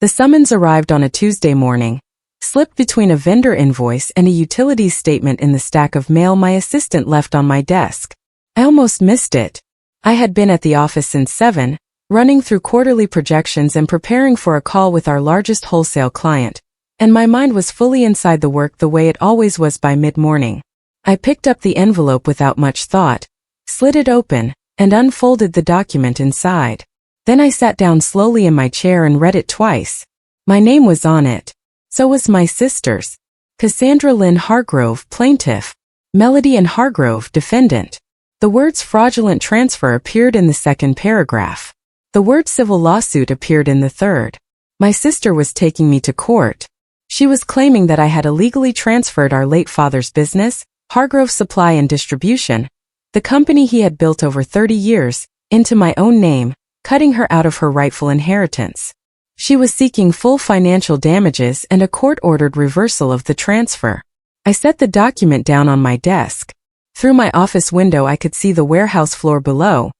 The summons arrived on a Tuesday morning, slipped between a vendor invoice and a utilities statement in the stack of mail my assistant left on my desk. I almost missed it. I had been at the office since 7, running through quarterly projections and preparing for a call with our largest wholesale client, and my mind was fully inside the work the way it always was by mid-morning. I picked up the envelope without much thought, slid it open, and unfolded the document inside. Then I sat down slowly in my chair and read it twice. My name was on it. So was my sister's. Cassandra Lynn Hargrove, plaintiff. Melody Ann Hargrove, defendant. The words fraudulent transfer appeared in the second paragraph. The word civil lawsuit appeared in the third. My sister was taking me to court. She was claiming that I had illegally transferred our late father's business, Hargrove Supply and Distribution, the company he had built over 30 years, into my own name, cutting her out of her rightful inheritance. She was seeking full financial damages and a court-ordered reversal of the transfer. I set the document down on my desk. Through my office window I could see the warehouse floor below,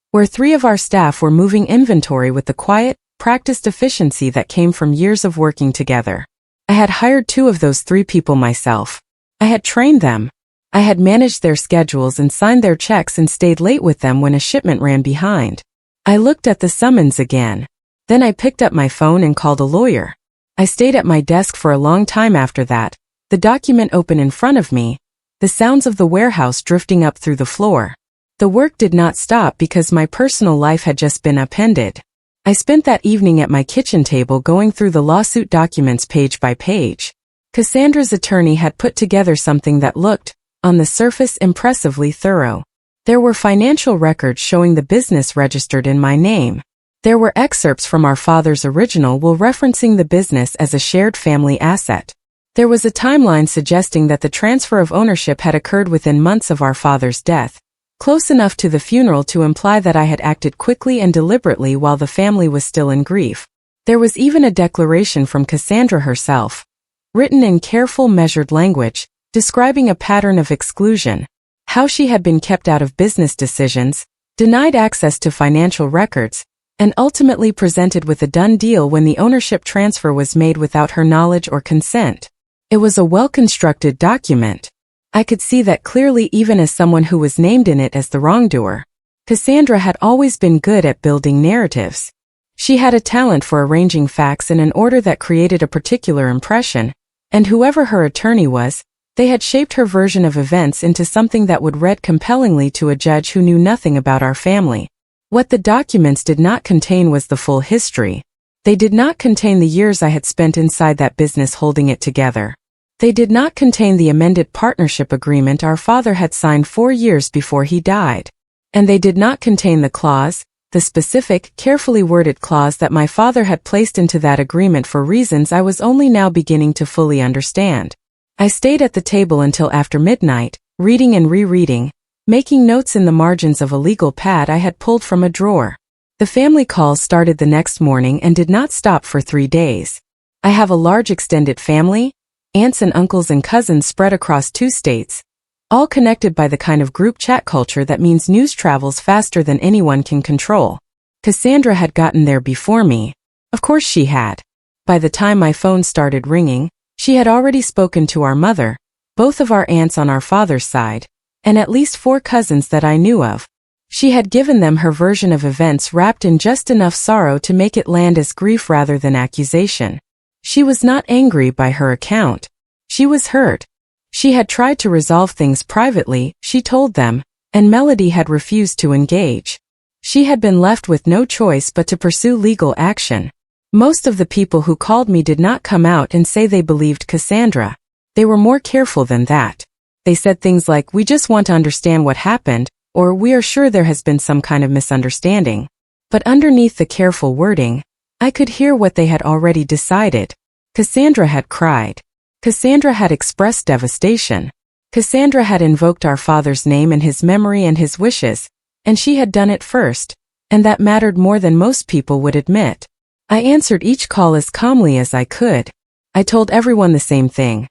where 3 of our staff were moving inventory with the quiet, practiced efficiency that came from years of working together. I had hired 2 of those 3 people myself. I had trained them. I had managed their schedules and signed their checks and stayed late with them when a shipment ran behind. I looked at the summons again. Then I picked up my phone and called a lawyer. I stayed at my desk for a long time after that, the document open in front of me, the sounds of the warehouse drifting up through the floor. The work did not stop because my personal life had just been upended. I spent that evening at my kitchen table going through the lawsuit documents page by page. Cassandra's attorney had put together something that looked, on the surface, impressively thorough. There were financial records showing the business registered in my name. There were excerpts from our father's original will referencing the business as a shared family asset. There was a timeline suggesting that the transfer of ownership had occurred within months of our father's death, close enough to the funeral to imply that I had acted quickly and deliberately while the family was still in grief. There was even a declaration from Cassandra herself, written in careful, measured language, describing a pattern of exclusion, how she had been kept out of business decisions, denied access to financial records, and ultimately presented with a done deal when the ownership transfer was made without her knowledge or consent. It was a well-constructed document. I could see that clearly even as someone who was named in it as the wrongdoer. Cassandra had always been good at building narratives. She had a talent for arranging facts in an order that created a particular impression, and whoever her attorney was, they had shaped her version of events into something that would read compellingly to a judge who knew nothing about our family. What the documents did not contain was the full history. They did not contain the years I had spent inside that business holding it together. They did not contain the amended partnership agreement our father had signed 4 years before he died. And they did not contain the clause, the specific, carefully worded clause that my father had placed into that agreement for reasons I was only now beginning to fully understand. I stayed at the table until after midnight, reading and rereading, making notes in the margins of a legal pad I had pulled from a drawer. The family calls started the next morning and did not stop for 3 days. I have a large extended family, aunts and uncles and cousins spread across 2 states, all connected by the kind of group chat culture that means news travels faster than anyone can control. Cassandra had gotten there before me. Of course she had. By the time my phone started ringing, she had already spoken to our mother, both of our aunts on our father's side, and at least 4 cousins that I knew of. She had given them her version of events wrapped in just enough sorrow to make it land as grief rather than accusation. She was not angry by her account. She was hurt. She had tried to resolve things privately, she told them, and Melody had refused to engage. She had been left with no choice but to pursue legal action. Most of the people who called me did not come out and say they believed Cassandra. They were more careful than that. They said things like, "We just want to understand what happened," or "We are sure there has been some kind of misunderstanding." But underneath the careful wording, I could hear what they had already decided. Cassandra had cried. Cassandra had expressed devastation. Cassandra had invoked our father's name and his memory and his wishes, and she had done it first, and that mattered more than most people would admit. I answered each call as calmly as I could. I told everyone the same thing.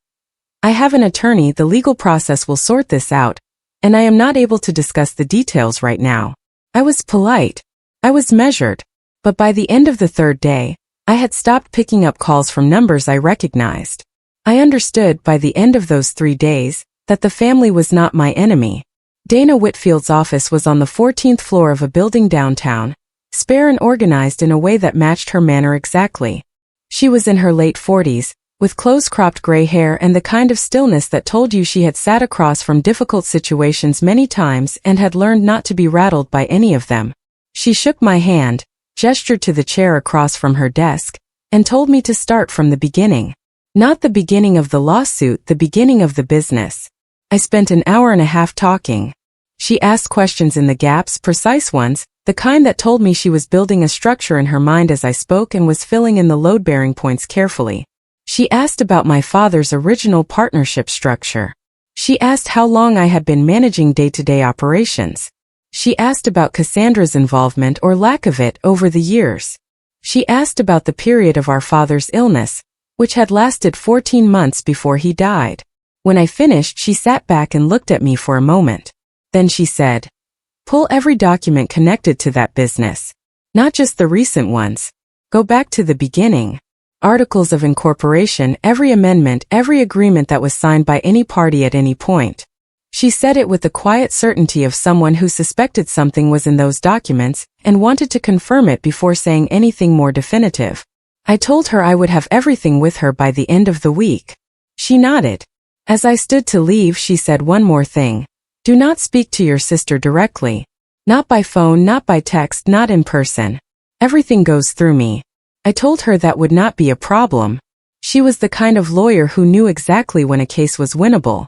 I have an attorney, the legal process will sort this out, and I am not able to discuss the details right now. I was polite. I was measured. But by the end of the 3rd day, I had stopped picking up calls from numbers I recognized. I understood by the end of those 3 days that the family was not my enemy. Dana Whitfield's office was on the 14th floor of a building downtown, spare and organized in a way that matched her manner exactly. She was in her late 40s, with close-cropped gray hair and the kind of stillness that told you she had sat across from difficult situations many times and had learned not to be rattled by any of them. She shook my hand, gestured to the chair across from her desk, and told me to start from the beginning. Not the beginning of the lawsuit, the beginning of the business. I spent an hour and a half talking. She asked questions in the gaps, precise ones, the kind that told me she was building a structure in her mind as I spoke and was filling in the load-bearing points carefully. She asked about my father's original partnership structure. She asked how long I had been managing day-to-day operations. She asked about Cassandra's involvement or lack of it over the years. She asked about the period of our father's illness, which had lasted 14 months before he died. When I finished, she sat back and looked at me for a moment. Then she said, "Pull every document connected to that business. Not just the recent ones. Go back to the beginning. Articles of incorporation, every amendment, every agreement that was signed by any party at any point." She said it with the quiet certainty of someone who suspected something was in those documents and wanted to confirm it before saying anything more definitive. I told her I would have everything with her by the end of the week. She nodded. As I stood to leave, she said one more thing. "Do not speak to your sister directly. Not by phone, not by text, not in person. Everything goes through me." I told her that would not be a problem. She was the kind of lawyer who knew exactly when a case was winnable.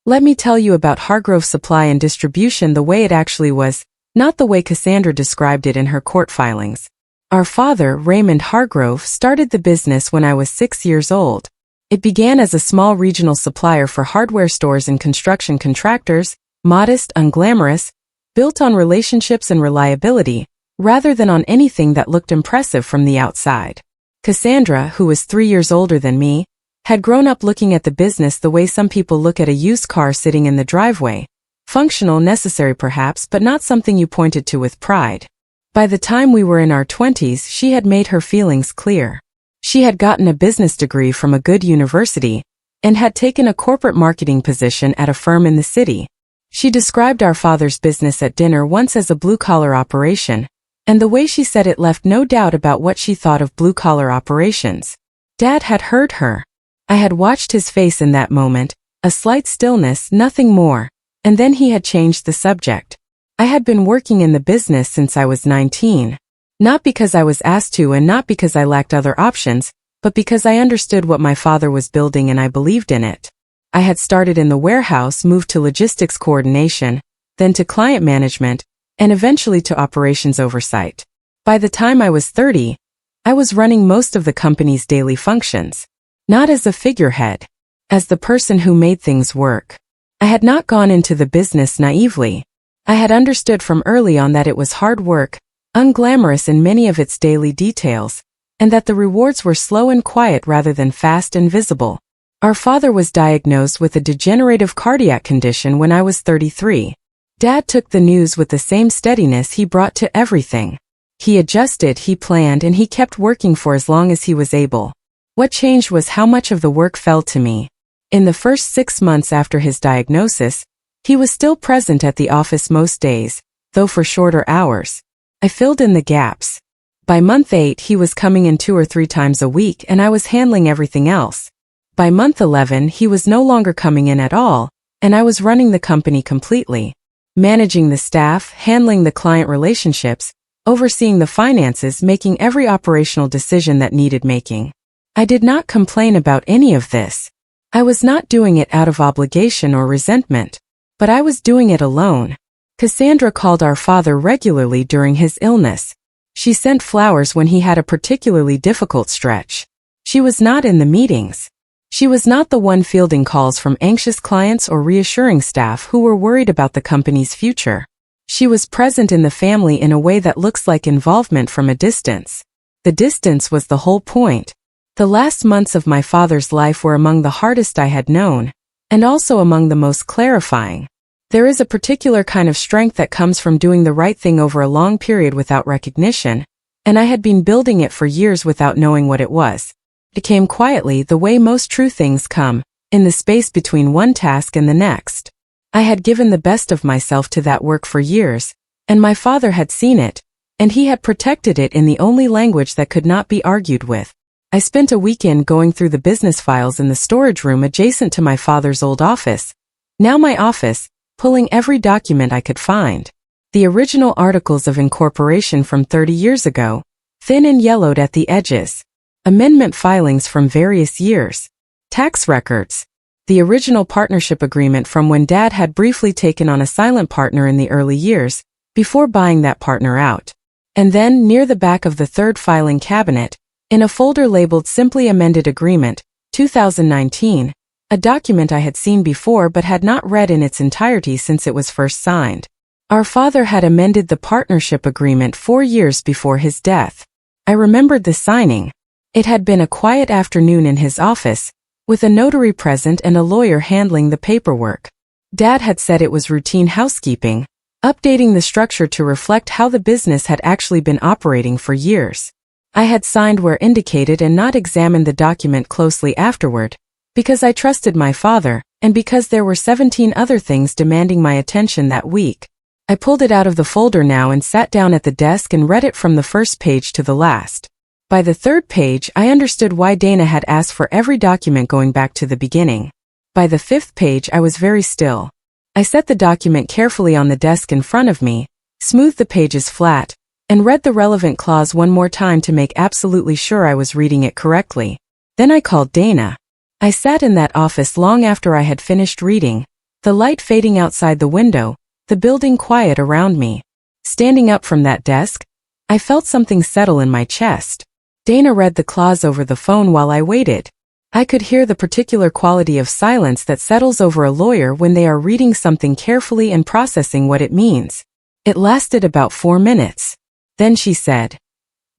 Let me tell you about Hargrove Supply and Distribution the way it actually was, not the way Cassandra described it in her court filings. Our father, Raymond Hargrove, started the business when I was 6 years old. It began as a small regional supplier for hardware stores and construction contractors, modest, unglamorous, built on relationships and reliability, rather than on anything that looked impressive from the outside. Cassandra, who was 3 years older than me, had grown up looking at the business the way some people look at a used car sitting in the driveway. Functional, necessary perhaps, but not something you pointed to with pride. By the time we were in our 20s, she had made her feelings clear. She had gotten a business degree from a good university and had taken a corporate marketing position at a firm in the city. She described our father's business at dinner once as a blue-collar operation, and the way she said it left no doubt about what she thought of blue-collar operations. Dad had heard her. I had watched his face in that moment, a slight stillness, nothing more, and then he had changed the subject. I had been working in the business since I was 19. Not because I was asked to and not because I lacked other options, but because I understood what my father was building and I believed in it. I had started in the warehouse, moved to logistics coordination, then to client management, and eventually to operations oversight. By the time I was 30, I was running most of the company's daily functions. Not as a figurehead, as the person who made things work. I had not gone into the business naively. I had understood from early on that it was hard work, unglamorous in many of its daily details, and that the rewards were slow and quiet rather than fast and visible. Our father was diagnosed with a degenerative cardiac condition when I was 33. Dad took the news with the same steadiness he brought to everything. He adjusted, he planned, and he kept working for as long as he was able. What changed was how much of the work fell to me. In the first 6 months after his diagnosis, he was still present at the office most days, though for shorter hours. I filled in the gaps. By month 8, he was coming in 2 or 3 times a week and I was handling everything else. By month 11, he was no longer coming in at all, and I was running the company completely. Managing the staff, handling the client relationships, overseeing the finances, making every operational decision that needed making. I did not complain about any of this. I was not doing it out of obligation or resentment, but I was doing it alone. Cassandra called our father regularly during his illness. She sent flowers when he had a particularly difficult stretch. She was not in the meetings. She was not the one fielding calls from anxious clients or reassuring staff who were worried about the company's future. She was present in the family in a way that looks like involvement from a distance. The distance was the whole point. The last months of my father's life were among the hardest I had known, and also among the most clarifying. There is a particular kind of strength that comes from doing the right thing over a long period without recognition, and I had been building it for years without knowing what it was. It came quietly, the way most true things come, in the space between one task and the next. I had given the best of myself to that work for years, and my father had seen it, and he had protected it in the only language that could not be argued with. I spent a weekend going through the business files in the storage room adjacent to my father's old office, now my office, pulling every document I could find. The original articles of incorporation from 30 years ago, thin and yellowed at the edges. Amendment filings from various years. Tax records. The original partnership agreement from when Dad had briefly taken on a silent partner in the early years, before buying that partner out. And then, near the back of the third filing cabinet, in a folder labeled Simply Amended Agreement, 2019, a document I had seen before but had not read in its entirety since it was first signed. Our father had amended the partnership agreement 4 years before his death. I remembered the signing. It had been a quiet afternoon in his office, with a notary present and a lawyer handling the paperwork. Dad had said it was routine housekeeping, updating the structure to reflect how the business had actually been operating for years. I had signed where indicated and not examined the document closely afterward, because I trusted my father, and because there were 17 other things demanding my attention that week. I pulled it out of the folder now and sat down at the desk and read it from the first page to the last. By the third page, I understood why Dana had asked for every document going back to the beginning. By the fifth page, I was very still. I set the document carefully on the desk in front of me, smoothed the pages flat, and read the relevant clause one more time to make absolutely sure I was reading it correctly. Then I called Dana. I sat in that office long after I had finished reading, the light fading outside the window, the building quiet around me. Standing up from that desk, I felt something settle in my chest. Dana read the clause over the phone while I waited. I could hear the particular quality of silence that settles over a lawyer when they are reading something carefully and processing what it means. It lasted about 4 minutes. Then she said,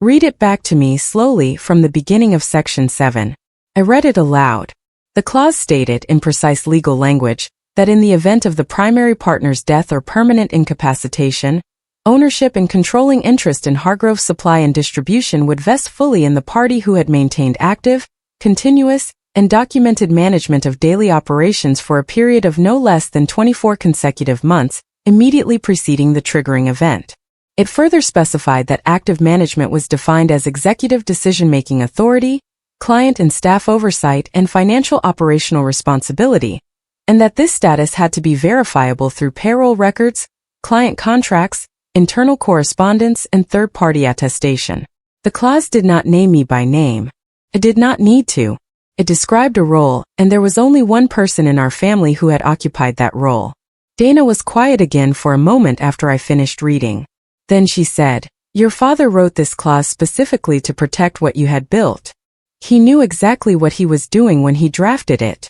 "Read it back to me slowly from the beginning of Section 7. I read it aloud. The clause stated, in precise legal language, that in the event of the primary partner's death or permanent incapacitation, ownership and controlling interest in Hargrove Supply and Distribution would vest fully in the party who had maintained active, continuous, and documented management of daily operations for a period of no less than 24 consecutive months, immediately preceding the triggering event." It further specified that active management was defined as executive decision-making authority, client and staff oversight, and financial operational responsibility, and that this status had to be verifiable through payroll records, client contracts, internal correspondence, and third-party attestation. The clause did not name me by name. It did not need to. It described a role, and there was only one person in our family who had occupied that role. Dana was quiet again for a moment after I finished reading. Then she said, "Your father wrote this clause specifically to protect what you had built. He knew exactly what he was doing when he drafted it.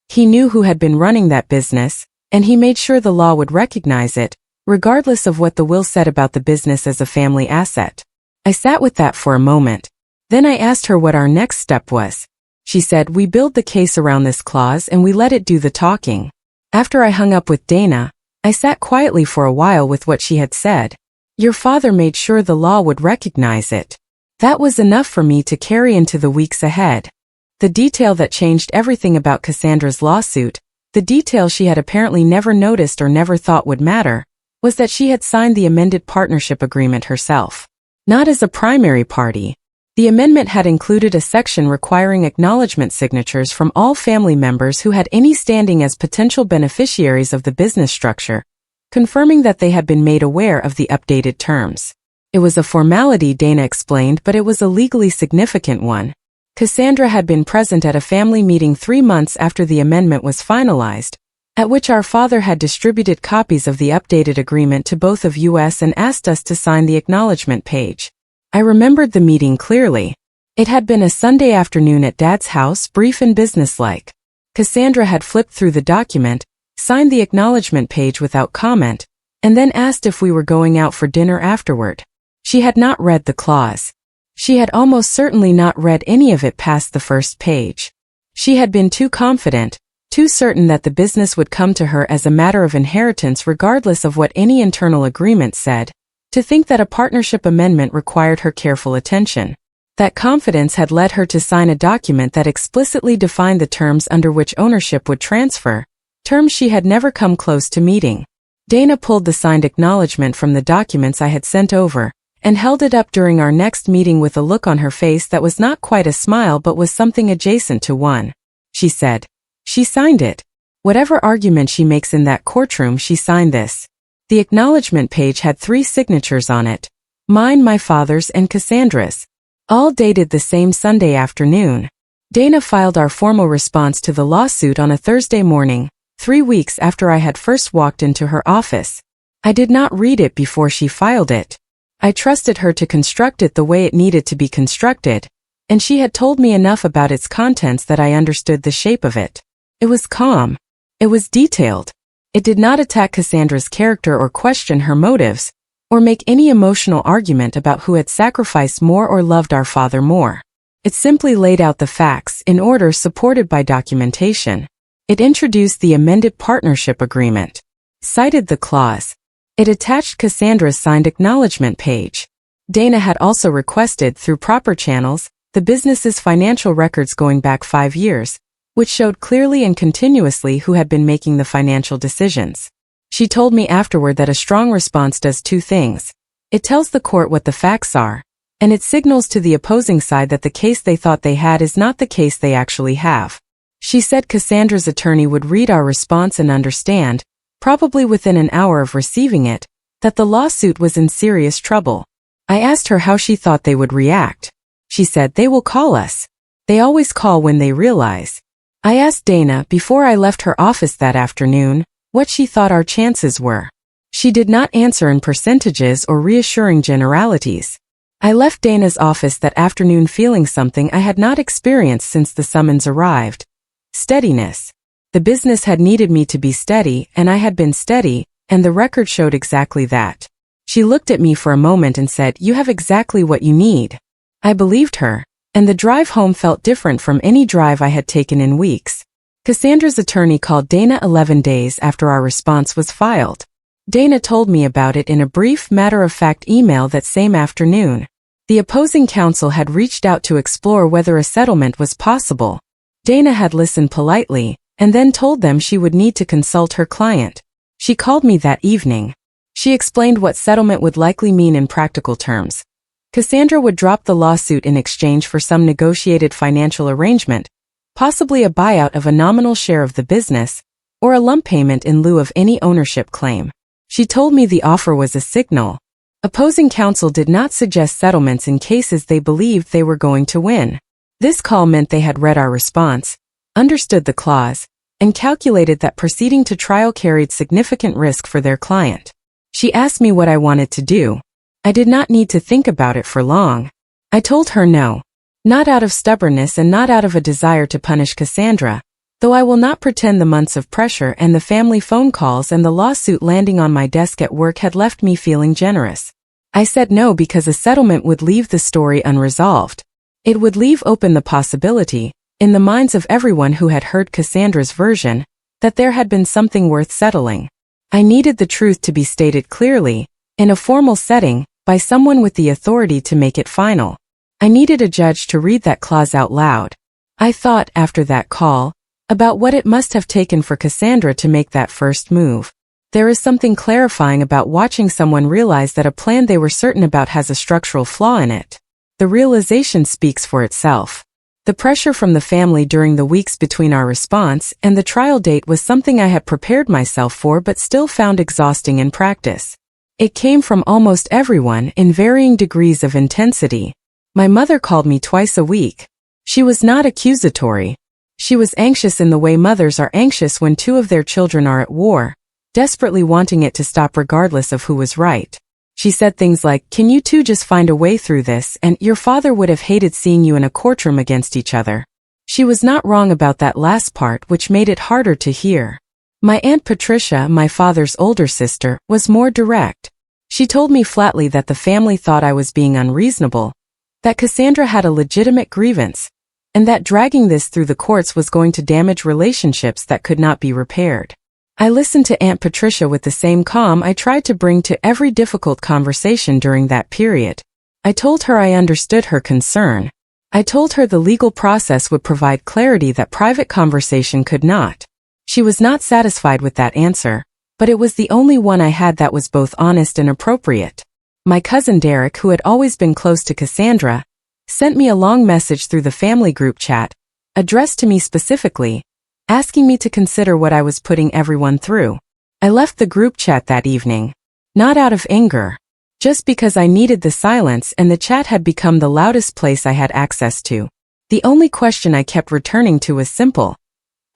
He knew who had been running that business, and he made sure the law would recognize it, regardless of what the will said about the business as a family asset." I sat with that for a moment. Then I asked her what our next step was. She said, "We build the case around this clause and we let it do the talking." After I hung up with Dana, I sat quietly for a while with what she had said. Your father made sure the law would recognize it. That was enough for me to carry into the weeks ahead. The detail that changed everything about Cassandra's lawsuit, the detail she had apparently never noticed or never thought would matter, was that she had signed the amended partnership agreement herself. Not as a primary party. The amendment had included a section requiring acknowledgement signatures from all family members who had any standing as potential beneficiaries of the business structure, confirming that they had been made aware of the updated terms. It was a formality, Dana explained, but it was a legally significant one. Cassandra had been present at a family meeting 3 months after the amendment was finalized, at which our father had distributed copies of the updated agreement to both of us and asked us to sign the acknowledgement page. I remembered the meeting clearly. It had been a Sunday afternoon at Dad's house, brief and businesslike. Cassandra had flipped through the document, signed the acknowledgement page without comment, and then asked if we were going out for dinner afterward. She had not read the clause. She had almost certainly not read any of it past the first page. She had been too confident, too certain that the business would come to her as a matter of inheritance regardless of what any internal agreement said, To think that a partnership amendment required her careful attention. That confidence had led her to sign a document that explicitly defined the terms under which ownership would transfer, terms she had never come close to meeting. Dana pulled the signed acknowledgement from the documents I had sent over, and held it up during our next meeting with a look on her face that was not quite a smile but was something adjacent to one. She said, "She signed it. Whatever argument she makes in that courtroom, she signed this." The acknowledgement page had 3 signatures on it. Mine, my father's, and Cassandra's. All dated the same Sunday afternoon. Dana filed our formal response to the lawsuit on a Thursday morning, 3 weeks after I had first walked into her office. I did not read it before she filed it. I trusted her to construct it the way it needed to be constructed, and she had told me enough about its contents that I understood the shape of it. It was calm. It was detailed. It did not attack Cassandra's character or question her motives, or make any emotional argument about who had sacrificed more or loved our father more. It simply laid out the facts in order supported by documentation. It introduced the amended partnership agreement, cited the clause. It attached Cassandra's signed acknowledgement page. Dana had also requested, through proper channels, the business's financial records going back 5 years, which showed clearly and continuously who had been making the financial decisions. She told me afterward that a strong response does 2 things. It tells the court what the facts are, and it signals to the opposing side that the case they thought they had is not the case they actually have. She said Cassandra's attorney would read our response and understand, probably within an hour of receiving it, that the lawsuit was in serious trouble. I asked her how she thought they would react. She said, "They will call us. They always call when they realize." I asked Dana before I left her office that afternoon what she thought our chances were. She did not answer in percentages or reassuring generalities. I left Dana's office that afternoon feeling something I had not experienced since the summons arrived. Steadiness. The business had needed me to be steady, and I had been steady, and the record showed exactly that. She looked at me for a moment and said, "You have exactly what you need." I believed her, and the drive home felt different from any drive I had taken in weeks. Cassandra's attorney called Dana 11 days after our response was filed. Dana told me about it in a brief, matter-of-fact email that same afternoon. The opposing counsel had reached out to explore whether a settlement was possible. Dana had listened politely, and then told them she would need to consult her client. She called me that evening. She explained what settlement would likely mean in practical terms. Cassandra would drop the lawsuit in exchange for some negotiated financial arrangement, possibly a buyout of a nominal share of the business, or a lump payment in lieu of any ownership claim. She told me the offer was a signal. Opposing counsel did not suggest settlements in cases they believed they were going to win. This call meant they had read our response, understood the clause, and calculated that proceeding to trial carried significant risk for their client. She asked me what I wanted to do. I did not need to think about it for long. I told her no. Not out of stubbornness and not out of a desire to punish Cassandra, though I will not pretend the months of pressure and the family phone calls and the lawsuit landing on my desk at work had left me feeling generous. I said no because a settlement would leave the story unresolved. It would leave open the possibility, in the minds of everyone who had heard Cassandra's version, that there had been something worth settling. I needed the truth to be stated clearly, in a formal setting, by someone with the authority to make it final. I needed a judge to read that clause out loud. I thought, after that call, about what it must have taken for Cassandra to make that first move. There is something clarifying about watching someone realize that a plan they were certain about has a structural flaw in it. The realization speaks for itself. The pressure from the family during the weeks between our response and the trial date was something I had prepared myself for but still found exhausting in practice. It came from almost everyone in varying degrees of intensity. My mother called me twice a week. She was not accusatory. She was anxious in the way mothers are anxious when 2 of their children are at war, desperately wanting it to stop regardless of who was right. She said things like, "Can you 2 just find a way through this, and your father would have hated seeing you in a courtroom against each other." She was not wrong about that last part, which made it harder to hear. My Aunt Patricia, my father's older sister, was more direct. She told me flatly that the family thought I was being unreasonable, that Cassandra had a legitimate grievance, and that dragging this through the courts was going to damage relationships that could not be repaired. I listened to Aunt Patricia with the same calm I tried to bring to every difficult conversation during that period. I told her I understood her concern. I told her the legal process would provide clarity that private conversation could not. She was not satisfied with that answer, but it was the only one I had that was both honest and appropriate. My cousin Derek, who had always been close to Cassandra, sent me a long message through the family group chat, addressed to me specifically, asking me to consider what I was putting everyone through. I left the group chat that evening, not out of anger, just because I needed the silence and the chat had become the loudest place I had access to. The only question I kept returning to was simple.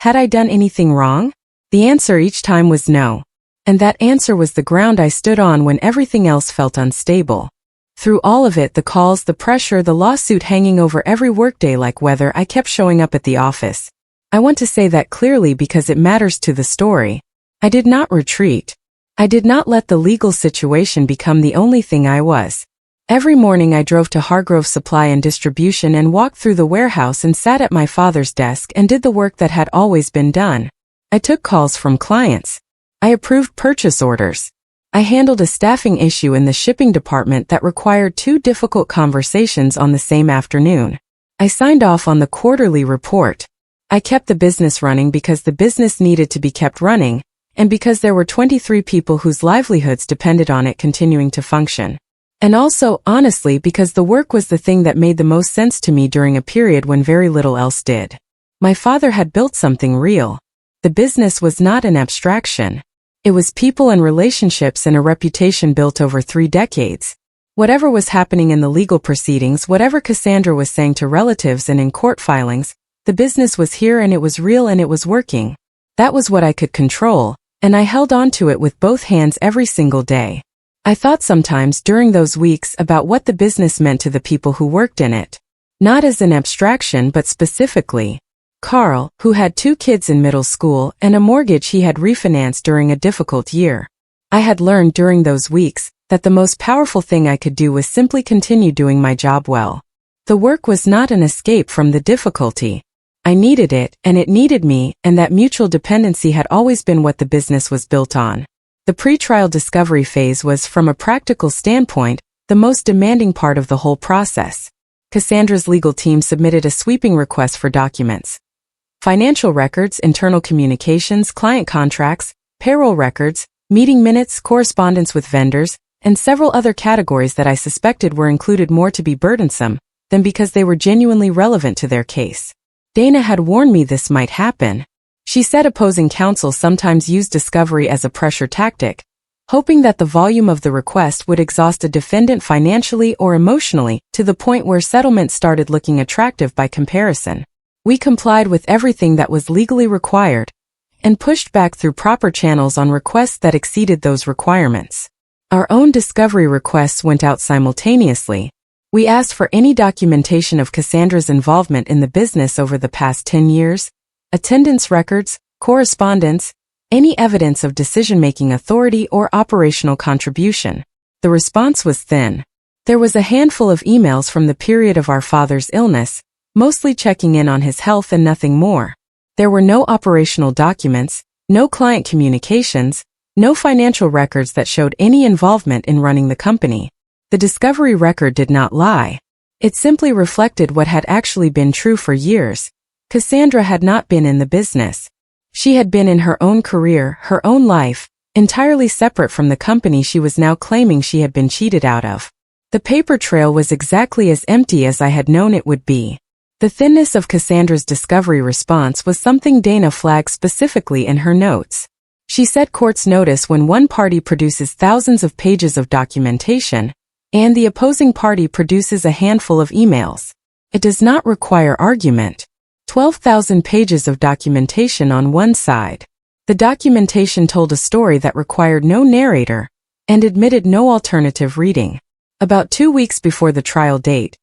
Had I done anything wrong? The answer each time was no. And that answer was the ground I stood on when everything else felt unstable. Through all of it, the calls, the pressure, the lawsuit hanging over every workday like weather, I kept showing up at the office. I want to say that clearly because it matters to the story. I did not retreat. I did not let the legal situation become the only thing I was. Every morning I drove to Hargrove Supply and Distribution and walked through the warehouse and sat at my father's desk and did the work that had always been done. I took calls from clients. I approved purchase orders. I handled a staffing issue in the shipping department that required 2 difficult conversations on the same afternoon. I signed off on the quarterly report. I kept the business running because the business needed to be kept running, and because there were 23 people whose livelihoods depended on it continuing to function. And also, honestly, because the work was the thing that made the most sense to me during a period when very little else did. My father had built something real. The business was not an abstraction. It was people and relationships and a reputation built over 3 decades. Whatever was happening in the legal proceedings, whatever Cassandra was saying to relatives and in court filings, the business was here and it was real and it was working. That was what I could control, and I held on to it with both hands every single day. I thought sometimes during those weeks about what the business meant to the people who worked in it. Not as an abstraction but specifically. Carl, who had 2 kids in middle school and a mortgage he had refinanced during a difficult year. I had learned during those weeks that the most powerful thing I could do was simply continue doing my job well. The work was not an escape from the difficulty. I needed it, and it needed me, and that mutual dependency had always been what the business was built on. The pre-trial discovery phase was, from a practical standpoint, the most demanding part of the whole process. Cassandra's legal team submitted a sweeping request for documents. Financial records, internal communications, client contracts, payroll records, meeting minutes, correspondence with vendors, and several other categories that I suspected were included more to be burdensome than because they were genuinely relevant to their case. Dana had warned me this might happen. She said opposing counsel sometimes used discovery as a pressure tactic, hoping that the volume of the request would exhaust a defendant financially or emotionally to the point where settlement started looking attractive by comparison. We complied with everything that was legally required and pushed back through proper channels on requests that exceeded those requirements. Our own discovery requests went out simultaneously. We asked for any documentation of Cassandra's involvement in the business over the past 10 years, attendance records, correspondence, any evidence of decision-making authority or operational contribution. The response was thin. There was a handful of emails from the period of our father's illness, mostly checking in on his health and nothing more. There were no operational documents, no client communications, no financial records that showed any involvement in running the company. The discovery record did not lie. It simply reflected what had actually been true for years. Cassandra had not been in the business. She had been in her own career, her own life, entirely separate from the company she was now claiming she had been cheated out of. The paper trail was exactly as empty as I had known it would be. The thinness of Cassandra's discovery response was something Dana flagged specifically in her notes. She said courts notice when one party produces thousands of pages of documentation, and the opposing party produces a handful of emails. It does not require argument. 12,000 pages of documentation on one side. The documentation told a story that required no narrator and admitted no alternative reading. About 2 weeks before the trial date,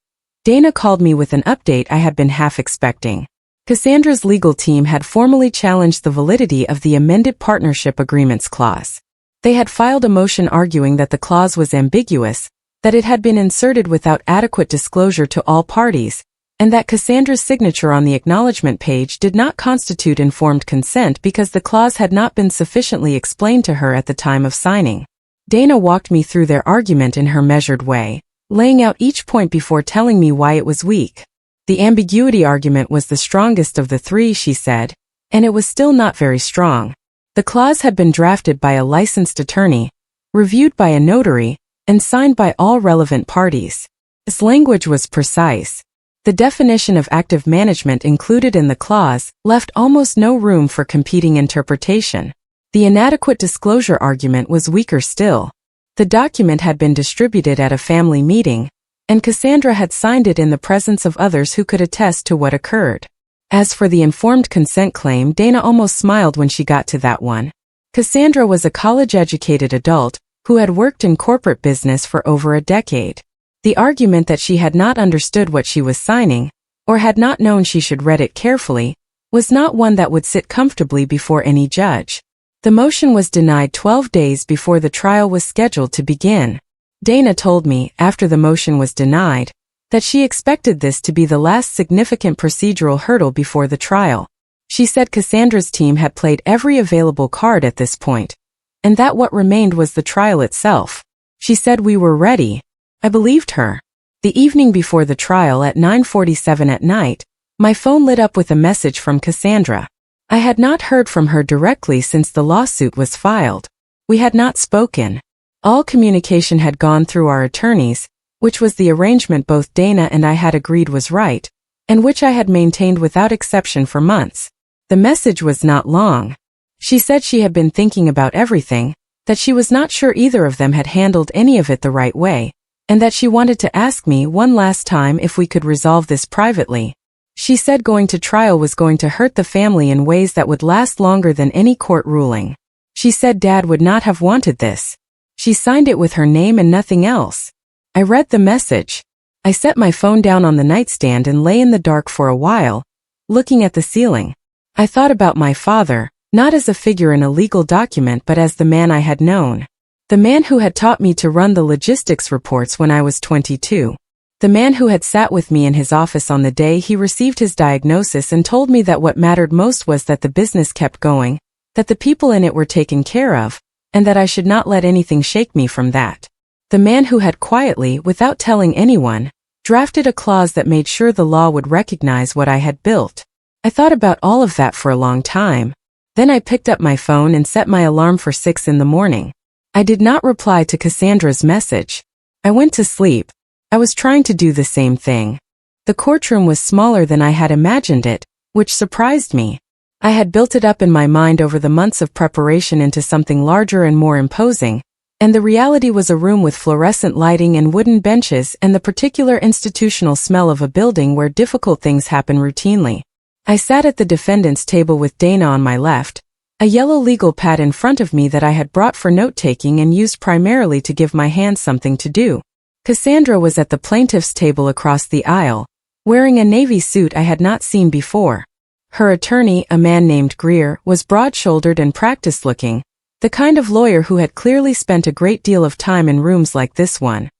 Dana called me with an update I had been half expecting. Cassandra's legal team had formally challenged the validity of the amended partnership agreements clause. They had filed a motion arguing that the clause was ambiguous, that it had been inserted without adequate disclosure to all parties, and that Cassandra's signature on the acknowledgement page did not constitute informed consent because the clause had not been sufficiently explained to her at the time of signing. Dana walked me through their argument in her measured way, laying out each point before telling me why it was weak. The ambiguity argument was the strongest of the three, she said, and it was still not very strong. The clause had been drafted by a licensed attorney, reviewed by a notary, and signed by all relevant parties. Its language was precise. The definition of active management included in the clause left almost no room for competing interpretation. The inadequate disclosure argument was weaker still. The document had been distributed at a family meeting, and Cassandra had signed it in the presence of others who could attest to what occurred. As for the informed consent claim, Dana almost smiled when she got to that one. Cassandra was a college-educated adult who had worked in corporate business for over a decade. The argument that she had not understood what she was signing, or had not known she should read it carefully, was not one that would sit comfortably before any judge. The motion was denied 12 days before the trial was scheduled to begin. Dana told me, after the motion was denied, that she expected this to be the last significant procedural hurdle before the trial. She said Cassandra's team had played every available card at this point, and that what remained was the trial itself. She said we were ready. I believed her. The evening before the trial at 9:47 at night, my phone lit up with a message from Cassandra. I had not heard from her directly since the lawsuit was filed. We had not spoken. All communication had gone through our attorneys, which was the arrangement both Dana and I had agreed was right, and which I had maintained without exception for months. The message was not long. She said she had been thinking about everything, that she was not sure either of them had handled any of it the right way, and that she wanted to ask me one last time if we could resolve this privately. She said going to trial was going to hurt the family in ways that would last longer than any court ruling. She said Dad would not have wanted this. She signed it with her name and nothing else. I read the message. I set my phone down on the nightstand and lay in the dark for a while, looking at the ceiling. I thought about my father, not as a figure in a legal document but as the man I had known. The man who had taught me to run the logistics reports when I was 22. The man who had sat with me in his office on the day he received his diagnosis and told me that what mattered most was that the business kept going, that the people in it were taken care of, and that I should not let anything shake me from that. The man who had quietly, without telling anyone, drafted a clause that made sure the law would recognize what I had built. I thought about all of that for a long time. Then I picked up my phone and set my alarm for 6 in the morning. I did not reply to Cassandra's message. I went to sleep. I was trying to do the same thing. The courtroom was smaller than I had imagined it, which surprised me. I had built it up in my mind over the months of preparation into something larger and more imposing, and the reality was a room with fluorescent lighting and wooden benches and the particular institutional smell of a building where difficult things happen routinely. I sat at the defendant's table with Dana on my left, a yellow legal pad in front of me that I had brought for note-taking and used primarily to give my hands something to do. Cassandra was at the plaintiff's table across the aisle, wearing a navy suit I had not seen before. Her attorney, a man named Greer, was broad-shouldered and practiced-looking, the kind of lawyer who had clearly spent a great deal of time in rooms like this one.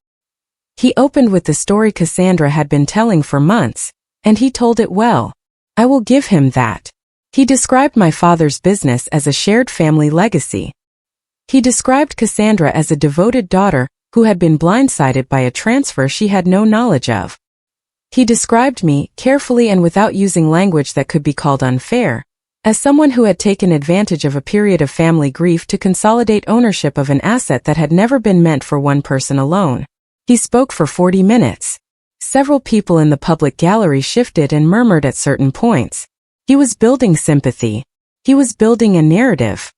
He opened with the story Cassandra had been telling for months, and he told it well. I will give him that. He described my father's business as a shared family legacy. He described Cassandra as a devoted daughter who had been blindsided by a transfer she had no knowledge of. He described me, carefully and without using language that could be called unfair, as someone who had taken advantage of a period of family grief to consolidate ownership of an asset that had never been meant for one person alone. He spoke for 40 minutes. Several people in the public gallery shifted and murmured at certain points. He was building sympathy. He was building a narrative.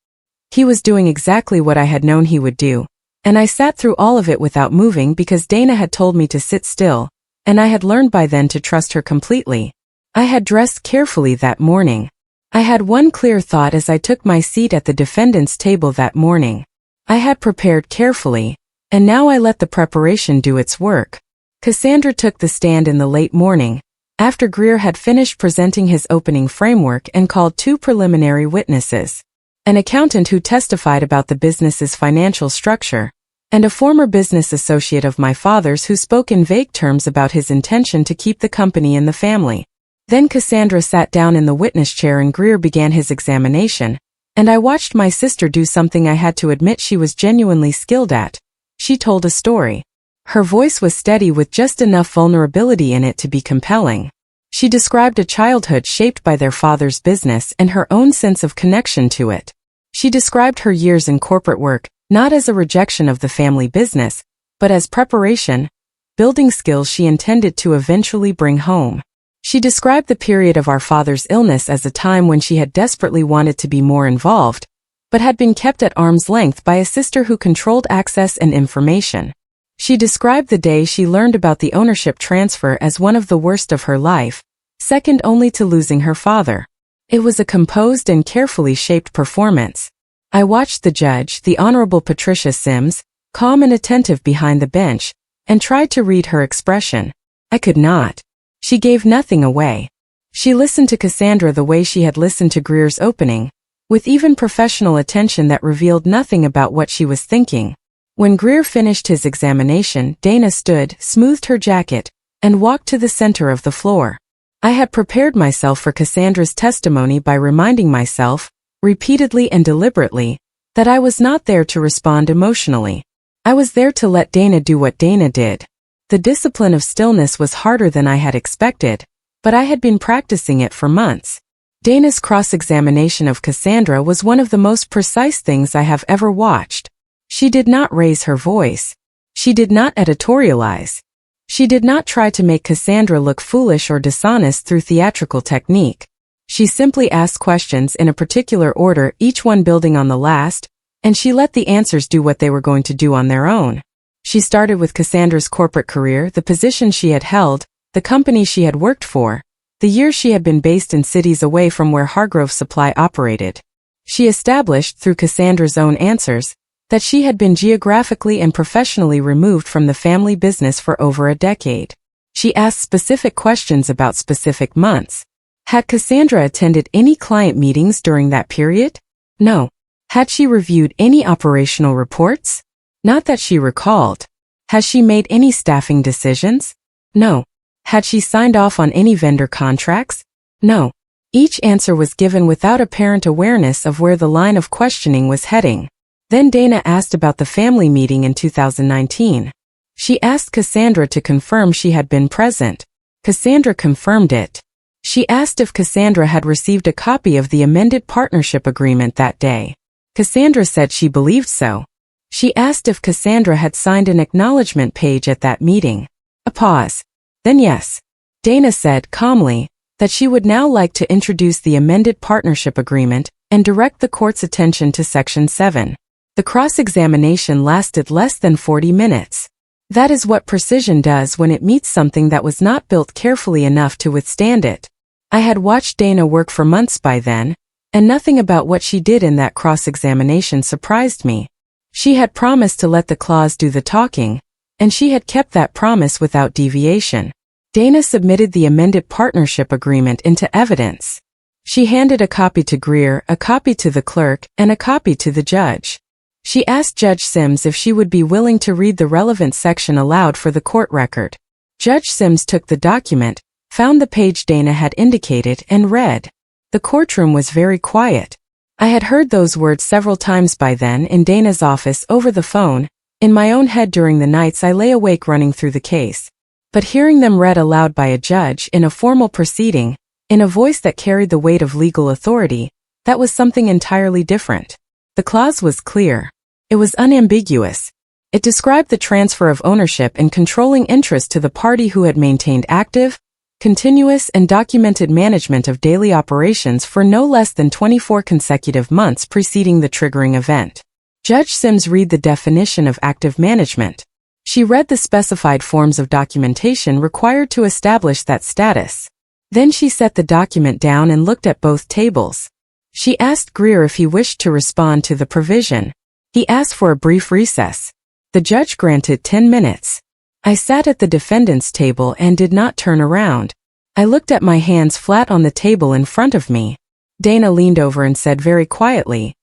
He was doing exactly what I had known he would do, and I sat through all of it without moving because Dana had told me to sit still, and I had learned by then to trust her completely. I had dressed carefully that morning. I had one clear thought as I took my seat at the defendant's table that morning. I had prepared carefully, and now I let the preparation do its work. Cassandra took the stand in the late morning, after Greer had finished presenting his opening framework and called 2 preliminary witnesses. An accountant who testified about the business's financial structure, and a former business associate of my father's who spoke in vague terms about his intention to keep the company in the family. Then Cassandra sat down in the witness chair and Greer began his examination, and I watched my sister do something I had to admit she was genuinely skilled at. She told a story. Her voice was steady with just enough vulnerability in it to be compelling. She described a childhood shaped by their father's business and her own sense of connection to it. She described her years in corporate work, not as a rejection of the family business, but as preparation, building skills she intended to eventually bring home. She described the period of our father's illness as a time when she had desperately wanted to be more involved, but had been kept at arm's length by a sister who controlled access and information. She described the day she learned about the ownership transfer as one of the worst of her life, second only to losing her father. It was a composed and carefully shaped performance. I watched the judge, the Honorable Patricia Sims, calm and attentive behind the bench, and tried to read her expression. I could not. She gave nothing away. She listened to Cassandra the way she had listened to Greer's opening, with even professional attention that revealed nothing about what she was thinking. When Greer finished his examination, Dana stood, smoothed her jacket, and walked to the center of the floor. I had prepared myself for Cassandra's testimony by reminding myself, repeatedly and deliberately, that I was not there to respond emotionally. I was there to let Dana do what Dana did. The discipline of stillness was harder than I had expected, but I had been practicing it for months. Dana's cross-examination of Cassandra was one of the most precise things I have ever watched. She did not raise her voice. She did not editorialize. She did not try to make Cassandra look foolish or dishonest through theatrical technique. She simply asked questions in a particular order, each one building on the last, and she let the answers do what they were going to do on their own. She started with Cassandra's corporate career, the position she had held, the company she had worked for, the years she had been based in cities away from where Hargrove Supply operated. She established, through Cassandra's own answers, that she had been geographically and professionally removed from the family business for over a decade. She asked specific questions about specific months. Had Cassandra attended any client meetings during that period? No. Had she reviewed any operational reports? Not that she recalled. Has she made any staffing decisions? No. Had she signed off on any vendor contracts? No. Each answer was given without apparent awareness of where the line of questioning was heading. Then Dana asked about the family meeting in 2019. She asked Cassandra to confirm she had been present. Cassandra confirmed it. She asked if Cassandra had received a copy of the amended partnership agreement that day. Cassandra said she believed so. She asked if Cassandra had signed an acknowledgement page at that meeting. A pause. Then yes. Dana said calmly that she would now like to introduce the amended partnership agreement and direct the court's attention to Section 7. The cross-examination lasted less than 40 minutes. That is what precision does when it meets something that was not built carefully enough to withstand it. I had watched Dana work for months by then, and nothing about what she did in that cross-examination surprised me. She had promised to let the clause do the talking, and she had kept that promise without deviation. Dana submitted the amended partnership agreement into evidence. She handed a copy to Greer, a copy to the clerk, and a copy to the judge. She asked Judge Sims if she would be willing to read the relevant section aloud for the court record. Judge Sims took the document, found the page Dana had indicated, and read. The courtroom was very quiet. I had heard those words several times by then in Dana's office over the phone, in my own head during the nights I lay awake running through the case. But hearing them read aloud by a judge in a formal proceeding, in a voice that carried the weight of legal authority, that was something entirely different. The clause was clear. It was unambiguous. It described the transfer of ownership and controlling interest to the party who had maintained active, continuous and documented management of daily operations for no less than 24 consecutive months preceding the triggering event. Judge Sims read the definition of active management. She read the specified forms of documentation required to establish that status. Then she set the document down and looked at both tables. She asked Greer if he wished to respond to the provision. He asked for a brief recess. The judge granted 10 minutes. I sat at the defendant's table and did not turn around. I looked at my hands flat on the table in front of me. Dana leaned over and said very quietly,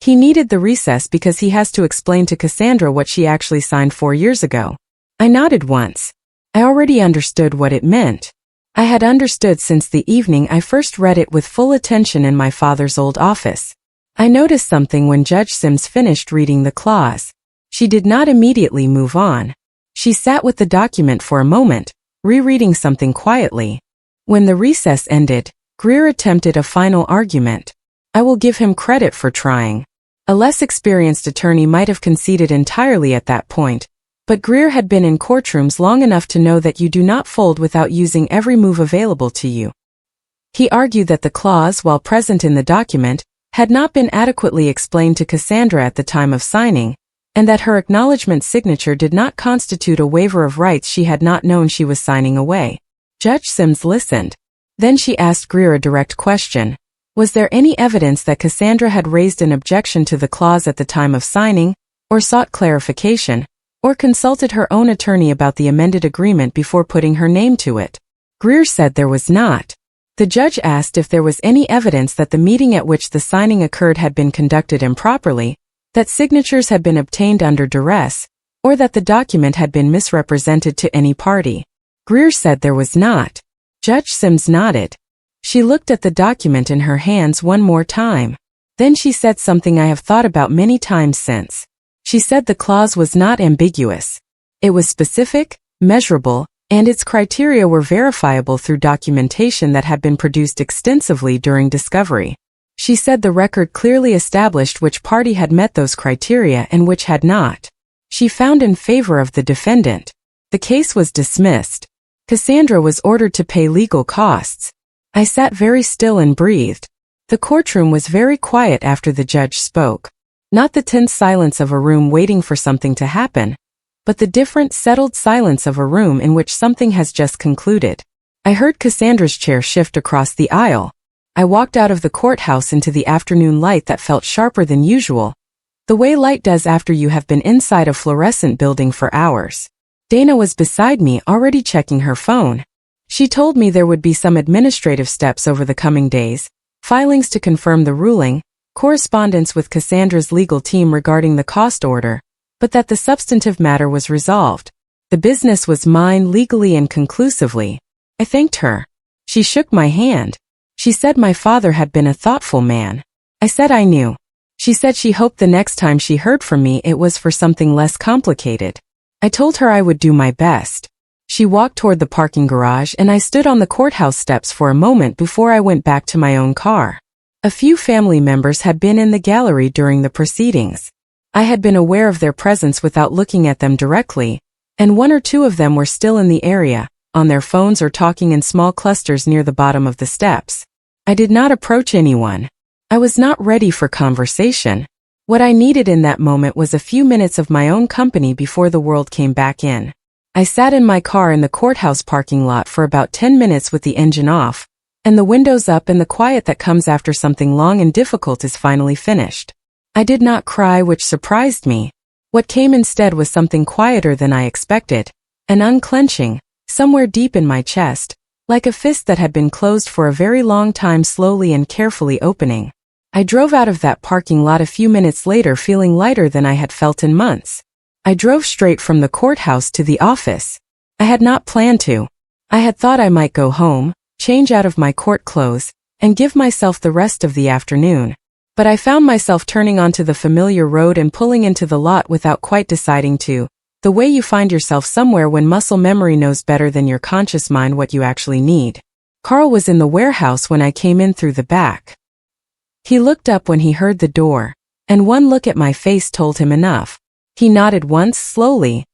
He needed the recess because he has to explain to Cassandra what she actually signed 4 years ago. I nodded once. I already understood what it meant. I had understood since the evening I first read it with full attention in my father's old office. I noticed something when Judge Sims finished reading the clause. She did not immediately move on. She sat with the document for a moment, rereading something quietly. When the recess ended, Greer attempted a final argument. I will give him credit for trying. A less experienced attorney might have conceded entirely at that point, but Greer had been in courtrooms long enough to know that you do not fold without using every move available to you. He argued that the clause, while present in the document, had not been adequately explained to Cassandra at the time of signing, and that her acknowledgement signature did not constitute a waiver of rights she had not known she was signing away. Judge Sims listened. Then she asked Greer a direct question. Was there any evidence that Cassandra had raised an objection to the clause at the time of signing, or sought clarification, or consulted her own attorney about the amended agreement before putting her name to it? Greer said there was not. The judge asked if there was any evidence that the meeting at which the signing occurred had been conducted improperly, that signatures had been obtained under duress, or that the document had been misrepresented to any party. Greer said there was not. Judge Sims nodded. She looked at the document in her hands one more time. Then she said something I have thought about many times since. She said the clause was not ambiguous. It was specific, measurable, and its criteria were verifiable through documentation that had been produced extensively during discovery. She said the record clearly established which party had met those criteria and which had not. She found in favor of the defendant. The case was dismissed. Cassandra was ordered to pay legal costs. I sat very still and breathed. The courtroom was very quiet after the judge spoke. Not the tense silence of a room waiting for something to happen, but the different, settled silence of a room in which something has just concluded. I heard Cassandra's chair shift across the aisle. I walked out of the courthouse into the afternoon light that felt sharper than usual, the way light does after you have been inside a fluorescent building for hours. Dana was beside me, already checking her phone. She told me there would be some administrative steps over the coming days, filings to confirm the ruling, correspondence with Cassandra's legal team regarding the cost order, but that the substantive matter was resolved. The business was mine legally and conclusively. I thanked her. She shook my hand. She said my father had been a thoughtful man. I said I knew. She said she hoped the next time she heard from me it was for something less complicated. I told her I would do my best. She walked toward the parking garage and I stood on the courthouse steps for a moment before I went back to my own car. A few family members had been in the gallery during the proceedings. I had been aware of their presence without looking at them directly, and one or two of them were still in the area, on their phones or talking in small clusters near the bottom of the steps. I did not approach anyone. I was not ready for conversation. What I needed in that moment was a few minutes of my own company before the world came back in. I sat in my car in the courthouse parking lot for about 10 minutes with the engine off, and the windows up and the quiet that comes after something long and difficult is finally finished. I did not cry, which surprised me. What came instead was something quieter than I expected, an unclenching, somewhere deep in my chest, like a fist that had been closed for a very long time slowly and carefully opening. I drove out of that parking lot a few minutes later feeling lighter than I had felt in months. I drove straight from the courthouse to the office. I had not planned to. I had thought I might go home, change out of my court clothes, and give myself the rest of the afternoon. But I found myself turning onto the familiar road and pulling into the lot without quite deciding to, the way you find yourself somewhere when muscle memory knows better than your conscious mind what you actually need. Carl was in the warehouse when I came in through the back. He looked up when he heard the door, and one look at my face told him enough. He nodded once, slowly,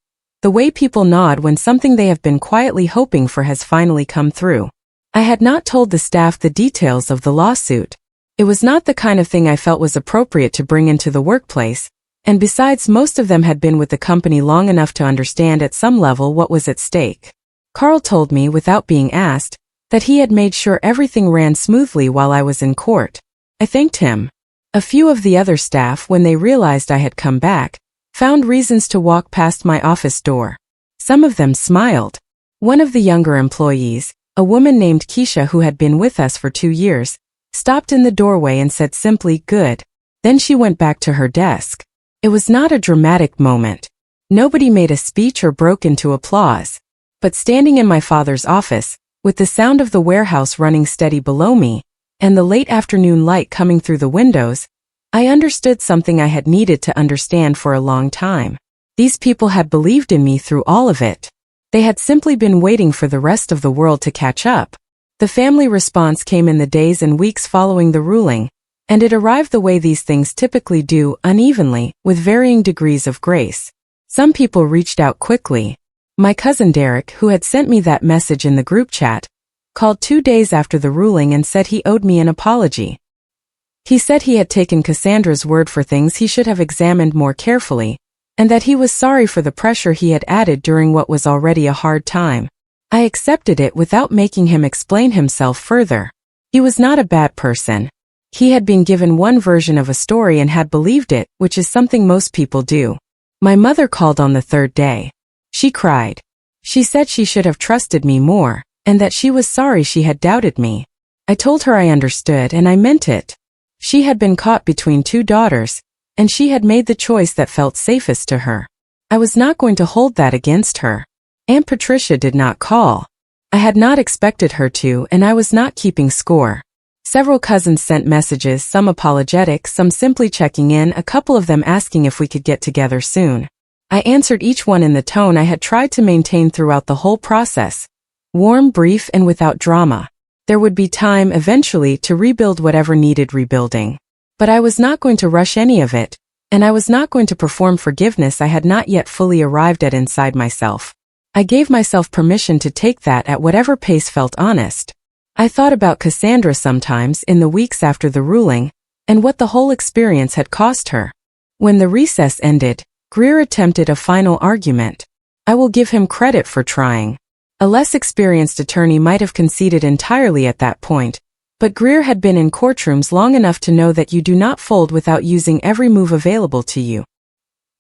the way people nod when something they have been quietly hoping for has finally come through. I had not told the staff the details of the lawsuit. It was not the kind of thing I felt was appropriate to bring into the workplace, and besides most of them had been with the company long enough to understand at some level what was at stake. Carl told me, without being asked, that he had made sure everything ran smoothly while I was in court. I thanked him. A few of the other staff, when they realized I had come back, found reasons to walk past my office door. Some of them smiled. One of the younger employees, a woman named Keisha who had been with us for 2 years, stopped in the doorway and said simply, "Good." Then she went back to her desk. It was not a dramatic moment. Nobody made a speech or broke into applause. But standing in my father's office, with the sound of the warehouse running steady below me, and the late afternoon light coming through the windows, I understood something I had needed to understand for a long time. These people had believed in me through all of it. They had simply been waiting for the rest of the world to catch up. The family response came in the days and weeks following the ruling, and it arrived the way these things typically do, unevenly, with varying degrees of grace. Some people reached out quickly. My cousin Derek, who had sent me that message in the group chat, called 2 days after the ruling and said he owed me an apology. He said he had taken Cassandra's word for things he should have examined more carefully, and that he was sorry for the pressure he had added during what was already a hard time. I accepted it without making him explain himself further. He was not a bad person. He had been given one version of a story and had believed it, which is something most people do. My mother called on the 3rd day. She cried. She said she should have trusted me more, and that she was sorry she had doubted me. I told her I understood and I meant it. She had been caught between 2 daughters, and she had made the choice that felt safest to her. I was not going to hold that against her. Aunt Patricia did not call. I had not expected her to, and I was not keeping score. Several cousins sent messages, some apologetic, some simply checking in, a couple of them asking if we could get together soon. I answered each one in the tone I had tried to maintain throughout the whole process. Warm, brief, and without drama. There would be time, eventually, to rebuild whatever needed rebuilding. But I was not going to rush any of it, and I was not going to perform forgiveness I had not yet fully arrived at inside myself. I gave myself permission to take that at whatever pace felt honest. I thought about Cassandra sometimes in the weeks after the ruling, and what the whole experience had cost her. When the recess ended, Greer attempted a final argument. I will give him credit for trying. A less experienced attorney might have conceded entirely at that point, but Greer had been in courtrooms long enough to know that you do not fold without using every move available to you.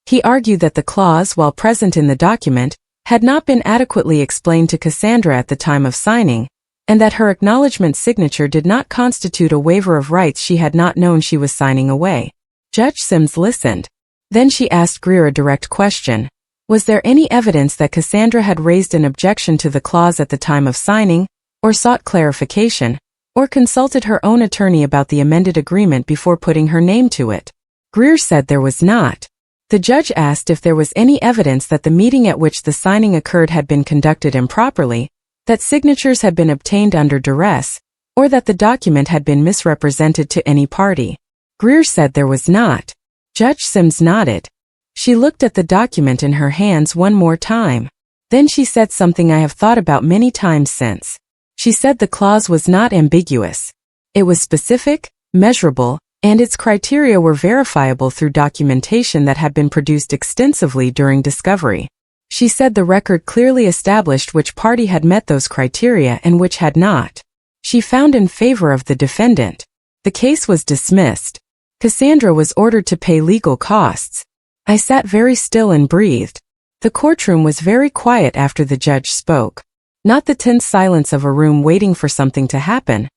He argued that the clause, while present in the document, had not been adequately explained to Cassandra at the time of signing, and that her acknowledgement signature did not constitute a waiver of rights she had not known she was signing away. Judge Sims listened. Then she asked Greer a direct question. Was there any evidence that Cassandra had raised an objection to the clause at the time of signing, or sought clarification, or consulted her own attorney about the amended agreement before putting her name to it? Greer said there was not. The judge asked if there was any evidence that the meeting at which the signing occurred had been conducted improperly, that signatures had been obtained under duress, or that the document had been misrepresented to any party. Greer said there was not. Judge Sims nodded. She looked at the document in her hands one more time. Then she said something I have thought about many times since. She said the clause was not ambiguous. It was specific, measurable, and its criteria were verifiable through documentation that had been produced extensively during discovery. She said the record clearly established which party had met those criteria and which had not. She found in favor of the defendant. The case was dismissed. Cassandra was ordered to pay legal costs. I sat very still and breathed. The courtroom was very quiet after the judge spoke. Not the tense silence of a room waiting for something to happen,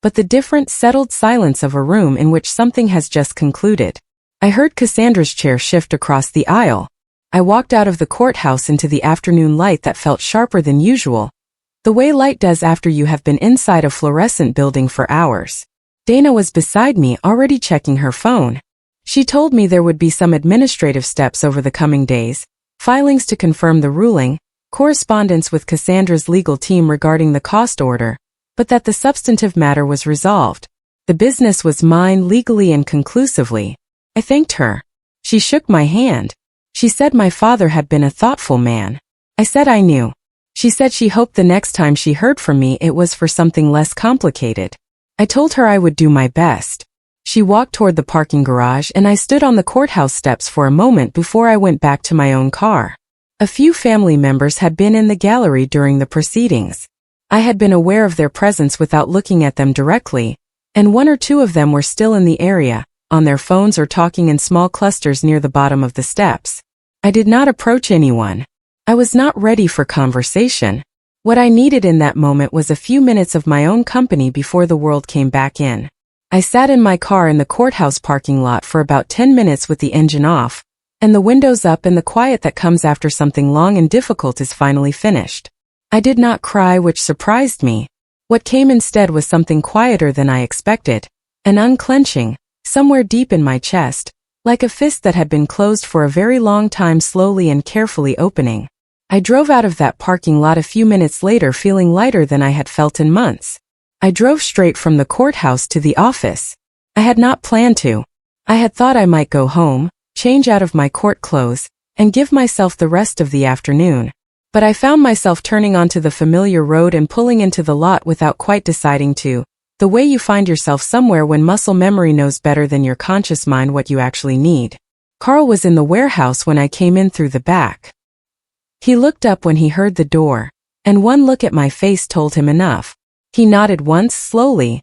but the different, settled silence of a room in which something has just concluded. I heard Cassandra's chair shift across the aisle. I walked out of the courthouse into the afternoon light that felt sharper than usual, the way light does after you have been inside a fluorescent building for hours. Dana was beside me, already checking her phone. She told me there would be some administrative steps over the coming days, filings to confirm the ruling, correspondence with Cassandra's legal team regarding the cost order, but that the substantive matter was resolved. The business was mine legally and conclusively. I thanked her. She shook my hand. She said my father had been a thoughtful man. I said I knew. She said she hoped the next time she heard from me it was for something less complicated. I told her I would do my best. She walked toward the parking garage and I stood on the courthouse steps for a moment before I went back to my own car. A few family members had been in the gallery during the proceedings. I had been aware of their presence without looking at them directly, and one or two of them were still in the area, on their phones or talking in small clusters near the bottom of the steps. I did not approach anyone. I was not ready for conversation. What I needed in that moment was a few minutes of my own company before the world came back in. I sat in my car in the courthouse parking lot for about 10 minutes with the engine off, and the windows up, and the quiet that comes after something long and difficult is finally finished. I did not cry, which surprised me. What came instead was something quieter than I expected, an unclenching, somewhere deep in my chest, like a fist that had been closed for a very long time slowly and carefully opening. I drove out of that parking lot a few minutes later feeling lighter than I had felt in months. I drove straight from the courthouse to the office. I had not planned to. I had thought I might go home, change out of my court clothes, and give myself the rest of the afternoon. But I found myself turning onto the familiar road and pulling into the lot without quite deciding to. The way you find yourself somewhere when muscle memory knows better than your conscious mind what you actually need. Carl was in the warehouse when I came in through the back. He looked up when he heard the door, and one look at my face told him enough. He nodded once, slowly,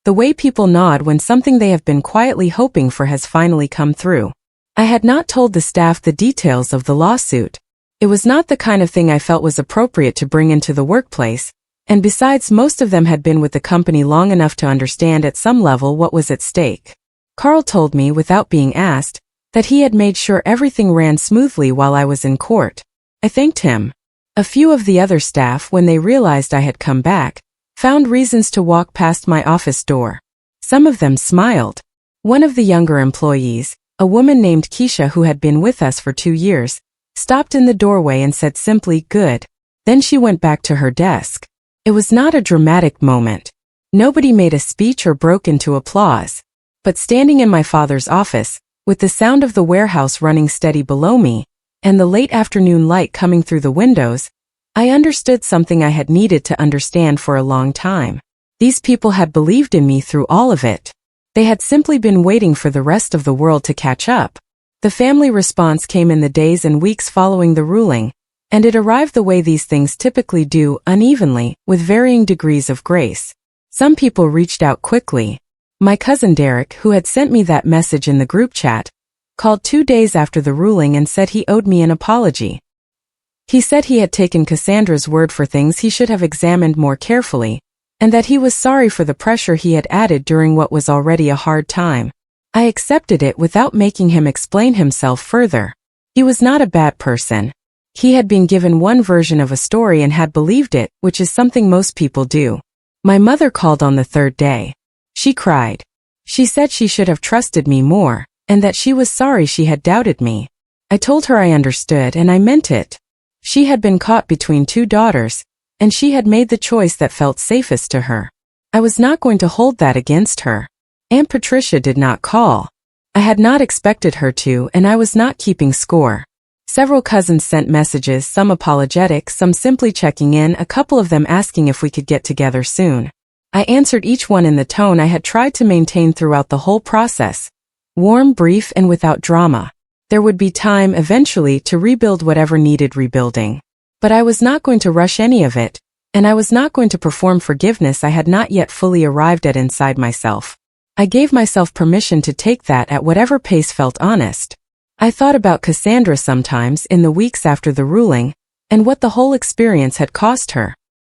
the way people nod when something they have been quietly hoping for has finally come through. I had not told the staff the details of the lawsuit. It was not the kind of thing I felt was appropriate to bring into the workplace, and besides, most of them had been with the company long enough to understand at some level what was at stake. Carl told me, without being asked, that he had made sure everything ran smoothly while I was in court. I thanked him. A few of the other staff, when they realized I had come back, found reasons to walk past my office door. Some of them smiled. One of the younger employees, a woman named Keisha who had been with us for 2 years, stopped in the doorway and said simply, "Good." Then she went back to her desk. It was not a dramatic moment. Nobody made a speech or broke into applause. But standing in my father's office, with the sound of the warehouse running steady below me, and the late afternoon light coming through the windows, I understood something I had needed to understand for a long time. These people had believed in me through all of it. They had simply been waiting for the rest of the world to catch up. The family response came in the days and weeks following the ruling, and it arrived the way these things typically do, unevenly, with varying degrees of grace. Some people reached out quickly. My cousin Derek, who had sent me that message in the group chat, called 2 days after the ruling and said he owed me an apology. He said he had taken Cassandra's word for things he should have examined more carefully, and that he was sorry for the pressure he had added during what was already a hard time. I accepted it without making him explain himself further. He was not a bad person. He had been given one version of a story and had believed it, which is something most people do. My mother called on the 3rd day. She cried. She said she should have trusted me more, and that she was sorry she had doubted me. I told her I understood, and I meant it. She had been caught between 2 daughters, and she had made the choice that felt safest to her. I was not going to hold that against her. Aunt Patricia did not call. I had not expected her to, and I was not keeping score. Several cousins sent messages, some apologetic, some simply checking in, a couple of them asking if we could get together soon. I answered each one in the tone I had tried to maintain throughout the whole process. Warm, brief, and without drama. There would be time, eventually, to rebuild whatever needed rebuilding. But I was not going to rush any of it, and I was not going to perform forgiveness I had not yet fully arrived at inside myself. I gave myself permission to take that at whatever pace felt honest. I thought about Cassandra sometimes in the weeks after the ruling, and what the whole experience had cost her.